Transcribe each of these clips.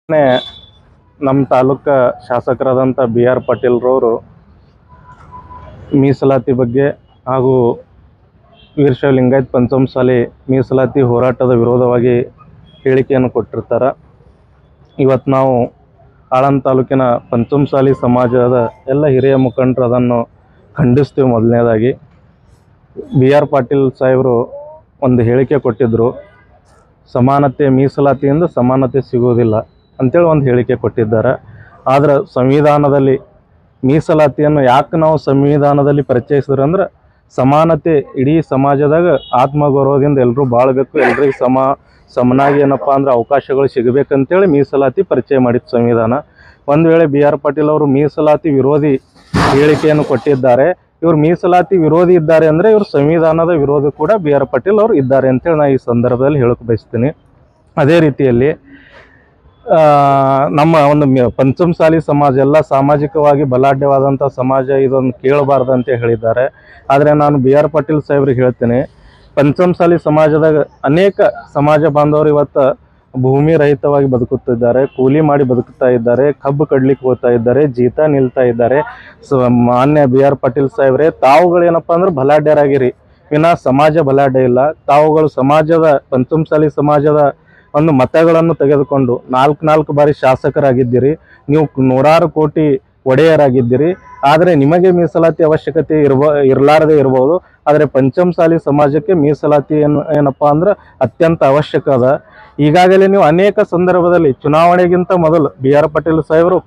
ನಮ್ಮ ತಾಲೂಕ ಶಾಸಕರಾದಂಥ BR ಪಾಟೀಲ್ರವರು ಮೀಸಲಾತಿ ಬಗ್ಗೆ ಹಾಗೂ ವೀರಶೈವ ಲಿಂಗಾಯತ ಪಂಚಮಸಾಲಿ ಮೀಸಲಾತಿ ಹೋರಾಟದ ವಿರೋಧವಾಗಿ ಹೇಳಿಕೆಯನ್ನು ಕೊಟ್ಟಿರ್ತಾರೆ. ಇವತ್ತು ನಾವು ಆಳಂದ ತಾಲೂಕಿನ ಪಂಚಮಸಾಲಿ ಸಮಾಜದ ಎಲ್ಲ ಹಿರಿಯ ಮುಖಂಡರು ಅದನ್ನು ಖಂಡಿಸ್ತೀವಿ. ಮೊದಲನೇದಾಗಿ BR ಪಾಟೀಲ್ ಸಾಹೇಬರು ಒಂದು ಹೇಳಿಕೆ ಕೊಟ್ಟಿದ್ದರು, ಸಮಾನತೆ ಮೀಸಲಾತಿಯಿಂದ ಸಮಾನತೆ ಸಿಗೋದಿಲ್ಲ ಅಂತೇಳಿ ಒಂದು ಹೇಳಿಕೆ ಕೊಟ್ಟಿದ್ದಾರೆ. ಆದರೆ ಸಂವಿಧಾನದಲ್ಲಿ ಮೀಸಲಾತಿಯನ್ನು ಯಾಕೆ ನಾವು ಸಂವಿಧಾನದಲ್ಲಿ ಪರಿಚಯಿಸಿದ್ರೆ ಅಂದ್ರೆ ಸಮಾನತೆ ಇಡೀ ಸಮಾಜದಾಗ ಆತ್ಮಗೌರವದಿಂದ ಎಲ್ಲರೂ ಬಾಳಬೇಕು, ಎಲ್ರಿಗೂ ಸಮನಾಗಿ ಏನಪ್ಪ ಅಂದ್ರೆ ಅವಕಾಶಗಳು ಸಿಗಬೇಕಂತೇಳಿ ಮೀಸಲಾತಿ ಪರಿಚಯ ಮಾಡಿತ್ತು ಸಂವಿಧಾನ. ಒಂದು ವೇಳೆ BR ಪಾಟೀಲ್ ಅವರು ಮೀಸಲಾತಿ ವಿರೋಧಿ ಹೇಳಿಕೆಯನ್ನು ಕೊಟ್ಟಿದ್ದಾರೆ, ಇವರು ಮೀಸಲಾತಿ ವಿರೋಧಿ ಇದ್ದಾರೆ ಅಂದರೆ ಇವರು ಸಂವಿಧಾನದ ವಿರೋಧಿ ಕೂಡ BR ಪಾಟೀಲ್ ಅವರು ಇದ್ದಾರೆ ಅಂತೇಳಿ ನಾನು ಈ ಸಂದರ್ಭದಲ್ಲಿ ಹೇಳಕ್ಕೆ ಬಯಸ್ತೀನಿ. ಅದೇ ರೀತಿಯಲ್ಲಿ ನಮ್ಮ ಒಂದು ಪಂಚಮಸಾಲಿ ಸಮಾಜ ಎಲ್ಲ ಸಾಮಾಜಿಕವಾಗಿ ಬಲಾಢ್ಯವಾದಂಥ ಸಮಾಜ, ಇದೊಂದು ಕೇಳಬಾರ್ದಂತ ಹೇಳಿದ್ದಾರೆ. ಆದರೆ ನಾನು BR ಪಾಟೀಲ್ ಸಾಹೇಬ್ರಿಗೆ ಹೇಳ್ತೇನೆ, ಪಂಚಮಸಾಲಿ ಸಮಾಜದಾಗ ಅನೇಕ ಸಮಾಜ ಬಾಂಧವರು ಇವತ್ತು ಭೂಮಿ ರಹಿತವಾಗಿ ಬದುಕುತ್ತಿದ್ದಾರೆ, ಕೂಲಿ ಮಾಡಿ ಬದುಕುತ್ತಾ ಇದ್ದಾರೆ, ಕಬ್ಬು ಕಡ್ಲಿಕ್ಕೆ ಹೋಗ್ತಾ ಇದ್ದಾರೆ, ಜೀತ ನಿಲ್ತಾ ಇದ್ದಾರೆ. ಮಾನ್ಯ BR ಪಾಟೀಲ್ ಸಾಹೇಬ್ರೆ, ತಾವುಗಳೇನಪ್ಪ ಅಂದ್ರೆ ಬಲಾಢ್ಯರಾಗಿರಿ, ವಿನಾ ಸಮಾಜ ಬಲಾಢ್ಯ ಇಲ್ಲ. ತಾವುಗಳು ಸಮಾಜದ ಪಂಚಮಸಾಲಿ ಸಮಾಜದ ಒಂದು ಮತಗಳನ್ನು ತೆಗೆದುಕೊಂಡು 4 ಬಾರಿ ಶಾಸಕರಾಗಿದ್ದೀರಿ, ನೀವು 100 ಕೋಟಿ ಒಡೆಯರಾಗಿದ್ದೀರಿ. ಆದರೆ ನಿಮಗೆ ಮೀಸಲಾತಿ ಅವಶ್ಯಕತೆ ಇರಲಾರದೆ ಇರ್ಬೋದು, ಆದರೆ ಪಂಚಮಸಾಲಿ ಸಮಾಜಕ್ಕೆ ಮೀಸಲಾತಿ ಏನಪ್ಪ ಅಂದ್ರೆ ಅತ್ಯಂತ ಅವಶ್ಯಕ ಅದ. ಈಗಾಗಲೇ ನೀವು ಅನೇಕ ಸಂದರ್ಭದಲ್ಲಿ ಚುನಾವಣೆಗಿಂತ ಮೊದಲು BR ಪಾಟೀಲ್ ಸಾಹೇಬರು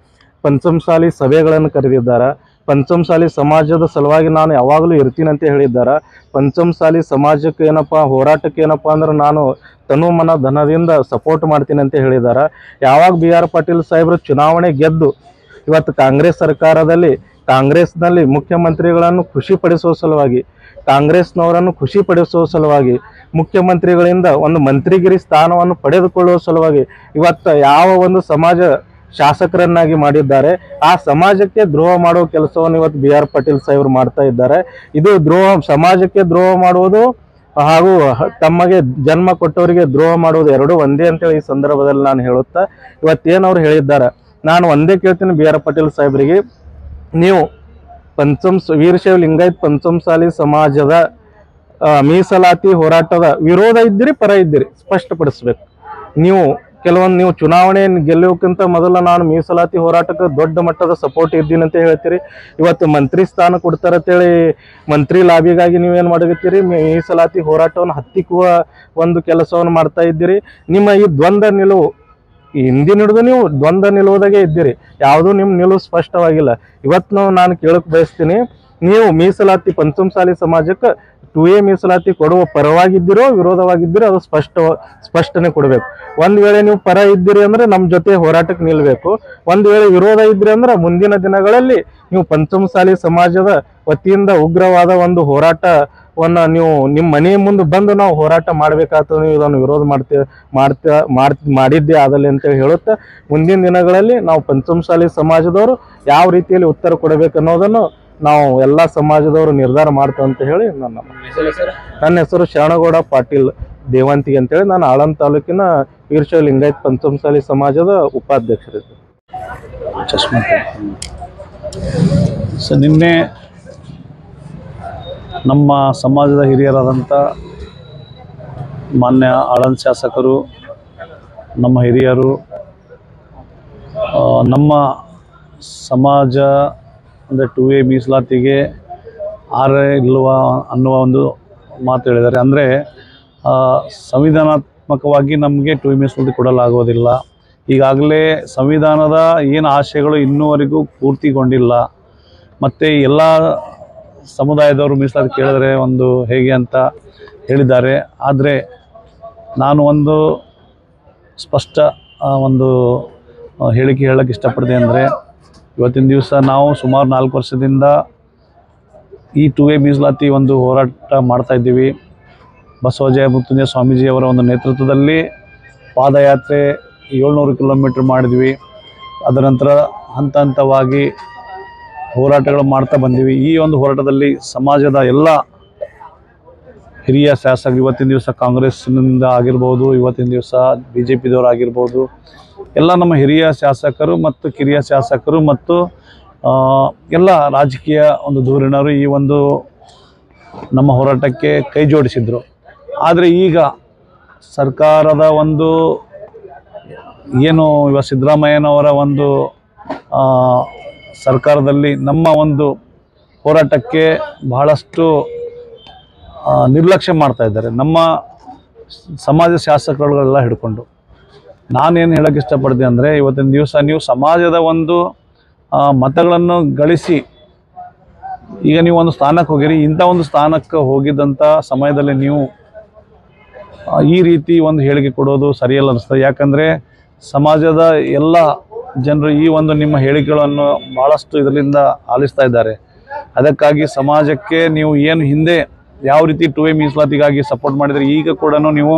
ಪಂಚಮಸಾಲಿ ಸಭೆಗಳನ್ನು ಕರೆದಿದ್ದಾರೆ. ಪಂಚಮಸಾಲಿ ಸಮಾಜದ ಸಲುವಾಗಿ ನಾನು ಯಾವಾಗಲೂ ಇರ್ತೀನಿ ಅಂತ ಹೇಳಿದ್ದಾರೆ. ಪಂಚಮಸಾಲಿ ಸಮಾಜಕ್ಕೆ ಏನಪ್ಪ ಹೋರಾಟಕ್ಕೆ ಏನಪ್ಪ ಅಂದ್ರೆ ನಾನು ತನು ಮನ ಧನದಿಂದ ಸಪೋರ್ಟ್ ಮಾಡ್ತೀನಿ ಅಂತ ಹೇಳಿದ್ದಾರೆ. ಯಾವಾಗ BR ಪಾಟೀಲ್ ಸಾಹೇಬರು ಚುನಾವಣೆ ಗೆದ್ದು ಇವತ್ತು ಕಾಂಗ್ರೆಸ್ ಸರ್ಕಾರದಲ್ಲಿ ಕಾಂಗ್ರೆಸ್ನಲ್ಲಿ ಮುಖ್ಯಮಂತ್ರಿಗಳನ್ನು ಖುಷಿಪಡಿಸುವ ಸಲುವಾಗಿ, ಕಾಂಗ್ರೆಸ್ನವರನ್ನು ಖುಷಿಪಡಿಸುವ ಸಲುವಾಗಿ, ಮುಖ್ಯಮಂತ್ರಿಗಳಿಂದ ಒಂದು ಮಂತ್ರಿಗಿರಿ ಸ್ಥಾನವನ್ನು ಪಡೆದುಕೊಳ್ಳುವ ಸಲುವಾಗಿ ಇವತ್ತು ಯಾವ ಒಂದು ಸಮಾಜ ಶಾಸಕರನ್ನಾಗಿ ಮಾಡಿದ್ದಾರೆ, ಆ ಸಮಾಜಕ್ಕೆ ದ್ರೋಹ ಮಾಡುವ ಕೆಲಸವನ್ನು ಇವತ್ತು BR ಪಾಟೀಲ್ ಸಾಹೇಬರು ಮಾಡ್ತಾ ಇದ್ದಾರೆ. ಇದು ಸಮಾಜಕ್ಕೆ ದ್ರೋಹ ಮಾಡುವುದು ಹಾಗೂ ತಮಗೆ ಜನ್ಮ ಕೊಟ್ಟವರಿಗೆ ದ್ರೋಹ ಮಾಡುವುದು ಎರಡೂ ಒಂದೇ ಅಂತೇಳಿ ಈ ಸಂದರ್ಭದಲ್ಲಿ ನಾನು ಹೇಳುತ್ತಾ ಇವತ್ತೇನವ್ರು ಹೇಳಿದ್ದಾರೆ, ನಾನು ಒಂದೇ ಕೇಳ್ತೀನಿ BR ಪಾಟೀಲ್ ಸಾಹೇಬರಿಗೆ, ನೀವು ವೀರಶೈವ ಲಿಂಗಾಯತ ಪಂಚಮಸಾಲಿ ಸಮಾಜದ ಮೀಸಲಾತಿ ಹೋರಾಟದ ವಿರೋಧ ಇದ್ದೀರಿ, ಪರ ಇದ್ದೀರಿ, ಸ್ಪಷ್ಟಪಡಿಸ್ಬೇಕು. ನೀವು ಚುನಾವಣೆ ಗೆಲ್ಲೋಕ್ಕಿಂತ ಮೊದಲು ನಾನು ಮೀಸಲಾತಿ ಹೋರಾಟಕ್ಕೆ ದೊಡ್ಡ ಮಟ್ಟದ ಸಪೋರ್ಟ್ ಇದ್ದೀನಿ ಅಂತ ಹೇಳ್ತೀರಿ. ಇವತ್ತು ಮಂತ್ರಿ ಸ್ಥಾನ ಕೊಡ್ತಾರಂತೇಳಿ ಮಂತ್ರಿ ಲಾಭಿಗಾಗಿ ನೀವೇನು ಮಾಡಕತ್ತೀರಿ, ಮೀಸಲಾತಿ ಹೋರಾಟವನ್ನು ಹತ್ತಿಕ್ಕುವ ಒಂದು ಕೆಲಸವನ್ನು ಮಾಡ್ತಾ ಇದ್ದೀರಿ. ನಿಮ್ಮ ಈ ದ್ವಂದ್ವ ನಿಲುವು ಹಿಂದಿನ ಹಿಡಿದು ನೀವು ದ್ವಂದ್ವ ನಿಲುವುದಾಗೆ ಇದ್ದೀರಿ, ಯಾವುದೂ ನಿಮ್ಮ ನಿಲುವು ಸ್ಪಷ್ಟವಾಗಿಲ್ಲ. ಇವತ್ತು ನಾನು ಕೇಳಕ್ಕೆ ಬಯಸ್ತೀನಿ, ನೀವು ಮೀಸಲಾತಿ ಪಂಚಮಸಾಲಿ ಸಮಾಜಕ್ಕೆ 2A ಮೀಸಲಾತಿ ಕೊಡುವ ಪರವಾಗಿದ್ದೀರೋ ವಿರೋಧವಾಗಿದ್ದೀರೋ ಅದು ಸ್ಪಷ್ಟನೆ ಕೊಡಬೇಕು. ಒಂದು ವೇಳೆ ನೀವು ಪರ ಇದ್ದೀರಿ ಅಂದರೆ ನಮ್ಮ ಜೊತೆ ಹೋರಾಟಕ್ಕೆ ನಿಲ್ಲಬೇಕು. ಒಂದು ವೇಳೆ ವಿರೋಧ ಇದ್ರಿ ಅಂದ್ರೆ ಮುಂದಿನ ದಿನಗಳಲ್ಲಿ ನೀವು ಪಂಚಮಸಾಲಿ ಸಮಾಜದ ವತಿಯಿಂದ ಉಗ್ರವಾದ ಒಂದು ಹೋರಾಟವನ್ನು ನೀವು ನಿಮ್ಮ ಮನೆಯ ಮುಂದೆ ಬಂದು ನಾವು ಹೋರಾಟ ಮಾಡಬೇಕಾಗ್ತದೆ, ನೀವು ಇದನ್ನು ವಿರೋಧ ಮಾಡಿದ್ದೇ ಆದಲ್ಲಿ ಅಂತೇಳಿ ಹೇಳುತ್ತಾ ಮುಂದಿನ ದಿನಗಳಲ್ಲಿ ನಾವು ಪಂಚಮಸಾಲಿ ಸಮಾಜದವರು ಯಾವ ರೀತಿಯಲ್ಲಿ ಉತ್ತರ ಕೊಡಬೇಕು ಅನ್ನೋದನ್ನು ನಾವು ಎಲ್ಲ ಸಮಾಜದವರು ನಿರ್ಧಾರ ಮಾಡ್ತೇವೆ ಅಂತ ಹೇಳಿ ನನ್ನ ಹೆಸರು ಶರಣಗೌಡ ಪಾಟೀಲ್ ದೇವಂತಿಗೆ ಅಂತೇಳಿ, ನಾನು ಆಳಂದ ತಾಲೂಕಿನ ವೀರಶೈವ ಲಿಂಗಾಯತ ಪಂಚಮಸಾಲಿ ಸಮಾಜದ ಉಪಾಧ್ಯಕ್ಷರಿದ್ದೆ. ನಿನ್ನೆ ನಮ್ಮ ಸಮಾಜದ ಹಿರಿಯರಾದಂಥ ಮಾನ್ಯ ಆಳಂದ ಶಾಸಕರು, ನಮ್ಮ ಹಿರಿಯರು, ನಮ್ಮ ಸಮಾಜ ಅಂದರೆ 2A ಮೀಸಲಾತಿಗೆ ಇಲ್ವ ಅನ್ನುವ ಒಂದು ಮಾತು ಹೇಳಿದ್ದಾರೆ. ಅಂದರೆ ಸಂವಿಧಾನಾತ್ಮಕವಾಗಿ ನಮಗೆ 2A ಮೀಸಲಾತಿ ಕೊಡಲಾಗುವುದಿಲ್ಲ. ಈಗಾಗಲೇ ಸಂವಿಧಾನದ ಏನು ಆಶಯಗಳು ಇನ್ನೂವರೆಗೂ ಪೂರ್ತಿಗೊಂಡಿಲ್ಲ. ಮತ್ತು ಎಲ್ಲ ಸಮುದಾಯದವರು ಮೀಸಲಾತಿ ಕೇಳಿದ್ರೆ ಒಂದು ಹೇಗೆ ಅಂತ ಹೇಳಿದ್ದಾರೆ. ಆದರೆ ನಾನು ಒಂದು ಸ್ಪಷ್ಟ ಒಂದು ಹೇಳಿಕೆ ಹೇಳೋಕ್ಕೆ ಇಷ್ಟಪಡ್ತೀನಿ. ಅಂದರೆ ಇವತ್ತಿನ ದಿವಸ ನಾವು ಸುಮಾರು 4 ವರ್ಷದಿಂದ ಈ 2A ಮೀಸಲಾತಿ ಒಂದು ಹೋರಾಟ ಮಾಡ್ತಾಯಿದ್ದೀವಿ. ಬಸವಜಯ ಮೃತ್ಯುಂಜಯ ಸ್ವಾಮೀಜಿಯವರ ಒಂದು ನೇತೃತ್ವದಲ್ಲಿ ಪಾದಯಾತ್ರೆ 700 ಕಿಲೋಮೀಟ್ರ್ ಮಾಡಿದ್ವಿ. ಅದರ ನಂತರ ಹಂತ ಹಂತವಾಗಿ ಹೋರಾಟಗಳು ಮಾಡ್ತಾ ಬಂದೀವಿ. ಈ ಒಂದು ಹೋರಾಟದಲ್ಲಿ ಸಮಾಜದ ಎಲ್ಲ ಹಿರಿಯ ಶಾಸಕರು ಇವತ್ತಿನ ದಿವಸ ಕಾಂಗ್ರೆಸ್ನಿಂದ ಆಗಿರ್ಬೋದು, ಇವತ್ತಿನ ದಿವಸ BJPದವರು ಆಗಿರ್ಬೋದು, ಎಲ್ಲ ನಮ್ಮ ಹಿರಿಯ ಶಾಸಕರು ಮತ್ತು ಕಿರಿಯ ಶಾಸಕರು ಮತ್ತು ಎಲ್ಲ ರಾಜಕೀಯ ಒಂದು ಧುರೀಣರು ಈ ಒಂದು ನಮ್ಮ ಹೋರಾಟಕ್ಕೆ ಕೈ ಜೋಡಿಸಿದ್ರು. ಆದರೆ ಈಗ ಸರ್ಕಾರದ ಒಂದು ಏನು ಇವ ಸಿದ್ದರಾಮಯ್ಯನವರ ಒಂದು ಸರ್ಕಾರದಲ್ಲಿ ನಮ್ಮ ಒಂದು ಹೋರಾಟಕ್ಕೆ ಬಹಳಷ್ಟು ನಿರ್ಲಕ್ಷ್ಯ ಮಾಡ್ತಾ ಇದ್ದಾರೆ, ನಮ್ಮ ಸಮಾಜ ಶಾಸಕರುಗಳೆಲ್ಲ ಹಿಡ್ಕೊಂಡು. ನಾನೇನು ಹೇಳೋಕ್ಕೆ ಇಷ್ಟಪಡ್ತೀನಿ ಅಂದರೆ, ಇವತ್ತಿನ ದಿವಸ ನೀವು ಸಮಾಜದ ಒಂದು ಮತಗಳನ್ನು ಗಳಿಸಿ ಈಗ ನೀವು ಒಂದು ಸ್ಥಾನಕ್ಕೆ ಹೋಗಿರಿ. ಇಂಥ ಒಂದು ಸ್ಥಾನಕ್ಕೆ ಹೋಗಿದ್ದಂಥ ಸಮಯದಲ್ಲಿ ನೀವು ಈ ರೀತಿ ಒಂದು ಹೇಳಿಕೆ ಕೊಡೋದು ಸರಿಯಲ್ಲ ಅನಿಸ್ತದೆ. ಯಾಕಂದರೆ ಸಮಾಜದ ಎಲ್ಲ ಜನರು ಈ ಒಂದು ನಿಮ್ಮ ಹೇಳಿಕೆಗಳನ್ನು ಭಾಳಷ್ಟು ಇದರಿಂದ ಆಲಿಸ್ತಾ ಇದ್ದಾರೆ. ಅದಕ್ಕಾಗಿ ಸಮಾಜಕ್ಕೆ ನೀವು ಏನು ಹಿಂದೆ ಯಾವ ರೀತಿ 2A ಮೀಸಲಾತಿಗಾಗಿ ಸಪೋರ್ಟ್ ಮಾಡಿದರೆ, ಈಗ ಕೂಡ ನೀವು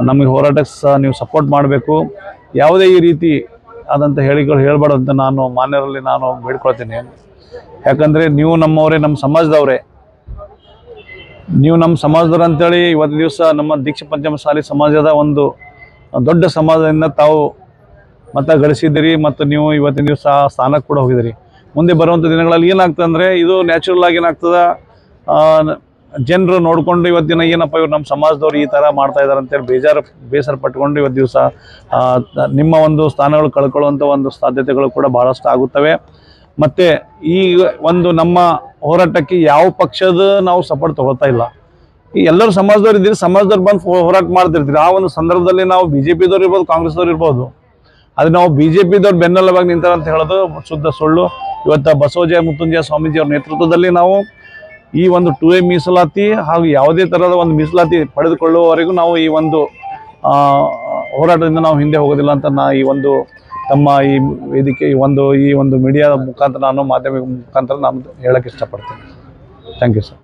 ನಮಗೆ ಹೋರಾಟಕ್ಕೆ ನೀವು ಸಪೋರ್ಟ್ ಮಾಡಬೇಕು. ಯಾವುದೇ ಈ ರೀತಿ ಆದಂಥ ಹೇಳಿಕೆಗಳು ಹೇಳಬಾರ್ದು ಅಂತ ನಾನು ಮಾನ್ಯರಲ್ಲಿ ನಾನು ಬೇಡ್ಕೊಳ್ತೀನಿ. ಯಾಕಂದರೆ ನೀವು ನಮ್ಮವರೇ, ನಮ್ಮ ಸಮಾಜದವರೇ, ನೀವು ನಮ್ಮ ಸಮಾಜದವ್ರು ಅಂತೇಳಿ ಇವತ್ತು ದಿವಸ ನಮ್ಮ ದೀಕ್ಷಾ ಪಂಚಮಸಾಲಿ ಸಮಾಜದ ಒಂದು ದೊಡ್ಡ ಸಮಾಜದಿಂದ ತಾವು ಮತ ಗಳಿಸಿದ್ದೀರಿ ಮತ್ತು ನೀವು ಇವತ್ತಿನ ದಿವಸ ಸ್ಥಾನಕ್ಕೆ ಕೂಡ ಹೋಗಿದ್ದೀರಿ. ಮುಂದೆ ಬರುವಂಥ ದಿನಗಳಲ್ಲಿ ಏನಾಗ್ತದೆ ಅಂದರೆ, ಇದು ನ್ಯಾಚುರಲ್ ಆಗಿ ಏನಾಗ್ತದೆ, ಜನರು ನೋಡಿಕೊಂಡು ಇವತ್ತಿನ ಏನಪ್ಪ ಇವ್ರು ನಮ್ಮ ಸಮಾಜದವ್ರು ಈ ಥರ ಮಾಡ್ತಾ ಇದ್ದಾರೆ ಅಂತೇಳಿ ಬೇಸರ ಪಟ್ಕೊಂಡು ಇವತ್ತು ದಿವಸ ನಿಮ್ಮ ಒಂದು ಸ್ಥಾನಗಳು ಕಳ್ಕೊಳ್ಳುವಂಥ ಒಂದು ಸಾಧ್ಯತೆಗಳು ಕೂಡ ಭಾಳಷ್ಟು ಆಗುತ್ತವೆ. ಮತ್ತು ಈ ಒಂದು ನಮ್ಮ ಹೋರಾಟಕ್ಕೆ ಯಾವ ಪಕ್ಷದ ನಾವು ಸಪೋರ್ಟ್ ತೊಗೊಳ್ತಾ ಇಲ್ಲ. ಈ ಎಲ್ಲರೂ ಸಮಾಜದವ್ರು ಇದ್ದೀರಿ, ಸಮಾಜದವ್ರು ಬಂದು ಹೋರಾಟ ಮಾಡ್ತಿರ್ತೀರಿ. ಆ ಒಂದು ಸಂದರ್ಭದಲ್ಲಿ ನಾವು BJPದವ್ರು ಇರ್ಬೋದು, ಕಾಂಗ್ರೆಸ್ದವ್ರು ಇರ್ಬೋದು, ಅದು ನಾವು BJPದವ್ರು ಬೆನ್ನೆಲುಬಾಗಿ ನಿಂತಾರೆ ಅಂತ ಹೇಳೋದು ಶುದ್ಧ ಸುಳ್ಳು. ಇವತ್ತು ಬಸವಜಯ ಮುತ್ತುಂಜಯ ಸ್ವಾಮೀಜಿ ಅವ್ರ ನೇತೃತ್ವದಲ್ಲಿ ನಾವು ಈ ಒಂದು 2A ಮೀಸಲಾತಿ ಹಾಗೂ ಯಾವುದೇ ಥರದ ಒಂದು ಮೀಸಲಾತಿ ಪಡೆದುಕೊಳ್ಳುವವರೆಗೂ ನಾವು ಈ ಒಂದು ಹೋರಾಟದಿಂದ ನಾವು ಹಿಂದೆ ಹೋಗೋದಿಲ್ಲ ಅಂತ ಈ ಒಂದು ತಮ್ಮ ಈ ವೇದಿಕೆ ಈ ಒಂದು ಮೀಡಿಯಾ ಮುಖಾಂತರ ನಾನು ಮಾಧ್ಯಮ ಮುಖಾಂತರ ನಾನು ಹೇಳೋಕ್ಕೆ ಇಷ್ಟಪಡ್ತೀನಿ. Thank you sir.